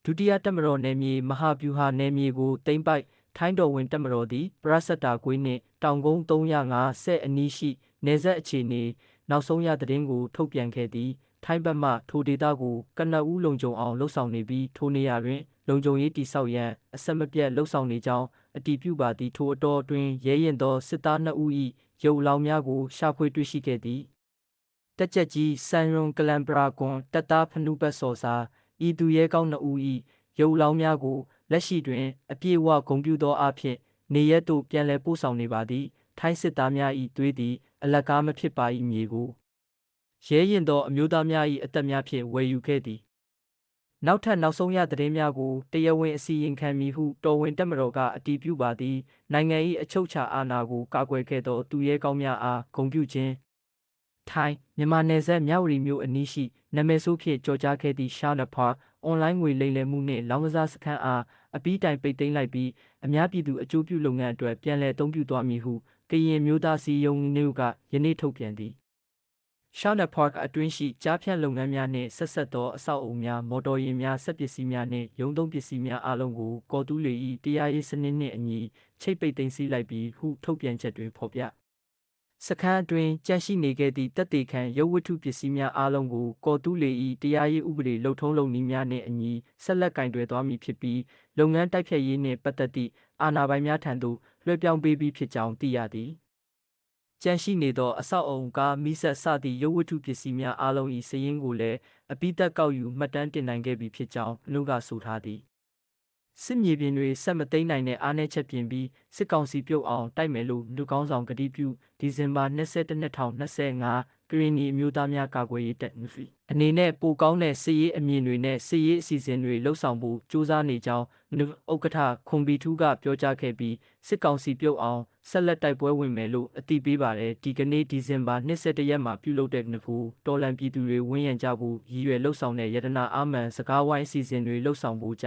ဒုတိယတပ်မတော်နယ်မြေမဟာဗျူဟာနယ်မြေကိုသိမ်းပိုက်ထိုင်းတော်ဝင်တပ်မတော်သည်ပရစတ္တာကွေးနှင့်တောင်ကုန်း350အနီးရှိနယ်စပ်အခြေအနေနောက်ဆုံးရသတင်းကိုထုတ်ပြန်ခဲ့သည်ထိုင်းဘက်မှထိုဒေသကိုကနအူးလုံခြုံအောင်လှုပ်ဆောင်နေပြီးထိုနေရာတွင်လုံခြုံရေးတည်ဆောက်ရန်အဆက်မပြတ်လှုပ်ဆောင်နေကြောင်းအတည်ပြုပါသည်ထိုအတော်တွင်ရဲရင်သောစစ်သား2ဦး၏ရုပ်အလောင်းများကိုရှာဖွေတွေ့ရှိခဲ့သည်တက်ကြက်ကြီးဆန်ရွန်ကလန်ပရာကွန်တပ်သားဖနုဘတ်စော်စာဤသူရဲကောင်း2ဦး၏ရုပ်အလောင်းများကိုလက်ရှိတွင်အပြည့်အဝဂုဏ်ပြုသောအဖြစ်နေရက်သို့ပြန်လည်ပို့ဆောင်နေပါသည်ထိုင်းစစ်သားများ၏သွေးသည်အလကားမဖြစ်ပါ၏မြေကိုရဲရင်သောအမျိုးသားများ၏အသက်များဖြင့်ဝယ်ယူခဲ့သည်နောက်ထပ်နောက်ဆုံးရသတင်းများကိုတရားဝင်အစီရင်ခံမည်ဟုတော်ဝင်တပ်မတော်ကအတည်ပြုပါသည်နိုင်ငံ၏အချုပ်အခြာအာဏာကိုကာကွယ်ခဲ့သောသူရဲကောင်းများအားဂုဏ်ပြုခြင်းထိုင်းမြန်မာနယ်စပ်မြဝတီမြို့အနီးရှိနာမည်ဆိုးဖြင့်ကြော်ကြားခဲ့သည့်ရှာနဖာအွန်လိုင်းငွေလိမ်လည်မှုနှင့်လောင်းကစားစခန်းအားအပြီးတိုင်ပိတ်သိမ်းလိုက်ပြီးအများပြည်သူအကျိုးပြုလုပ်ငန်းအတွက်ပြန်လည်အသုံးပြုသွားမည်ဟုကရင်မျိုးသားစီယုံနုကယနေ့ထုတ်ပြန်သည်ရှာနဖာအတွင်းရှိကြားဖြန့်လုပ်ငန်းများနှင့်ဆက်ဆက်သောအဆောက်အအုံများမော်တော်ယာဉ်များစက်ပစ္စည်းများနှင့်ရုံးသုံးပစ္စည်းများအလုံးကိုကော်တူးလေ၏တရားရေးစနစ်နှင့်အညီချိတ်ပိတ်သိမ်းဆည်းလိုက်ပြီးဟုထုတ်ပြန်ချက်တွင်ဖော်ပြစခန်းအတွင်းကြန့်ရှိနေခဲ့သည့်တပ်တေခံရုပ်ဝတ္ထုပစ္စည်းများအလုံးကိုကော်တူးလေ၏တရားရေးဥပဒေလုပ်ထုံးလုပ်နည်းများနှင့်အညီဆက်လက်ကင်တွယ်သွားမည်ဖြစ်ပြီးလုပ်ငန်းတိုက်ဖျက်ရေးနှင့်ပတ်သက်သည့်အာဏာပိုင်များထံသို့လွှဲပြောင်းပေးပြီးဖြစ်ကြောင်းသိရသည်ကြန့်ရှိနေသောအဆောက်အအုံကားမီးဆက်စသည့်ရုပ်ဝတ္ထုပစ္စည်းများအလုံး၏စာရင်းကိုလည်းအပိသက်ကောက်ယူမှတ်တမ်းတင်နိုင်ခဲ့ပြီဖြစ်ကြောင်းနှုတ်ကဆိုထားသည်စစ်မြေပြင်တွေဆက်မသိမ်းနိုင်တဲ့အားနည်းချက်ပြင်ပြီးစစ်ကောင်စီပြုတ်အောင်တိုက်မယ်လို့လူကောင်းဆောင်ကတိပြုဒီဇင်ဘာ22/2025ကရင်နီအမျိုးသားများကာကွယ်ရေးတပ်အနေနဲ့ပိုကောင်းတဲ့စစ်ရေးအမြင်တွေနဲ့စစ်ရေးအစီအစဉ်တွေလှုပ်ဆောင်ဖို့ကြိုးစားနေကြောင်းဥက္ကဋ္ဌခွန်ဘီထူးကပြောကြားခဲ့ပြီးစစ်ကောင်စီပြုတ်အောင်ဆက်လက်တိုက်ပွဲဝင်မယ်လို့အသိပေးပါတယ်ဒီကနေ့ဒီဇင်ဘာ21ရက်မှာပြုလုပ်တဲ့တော်လန်ပြည်သူတွေဝန်းရံကြဖို့ရည်ရွယ်လှုပ်ဆောင်တဲ့ယတနာအာမန်စကားဝိုင်းအစီအစဉ်တွေလှုပ်ဆောင်ဖို့ကြ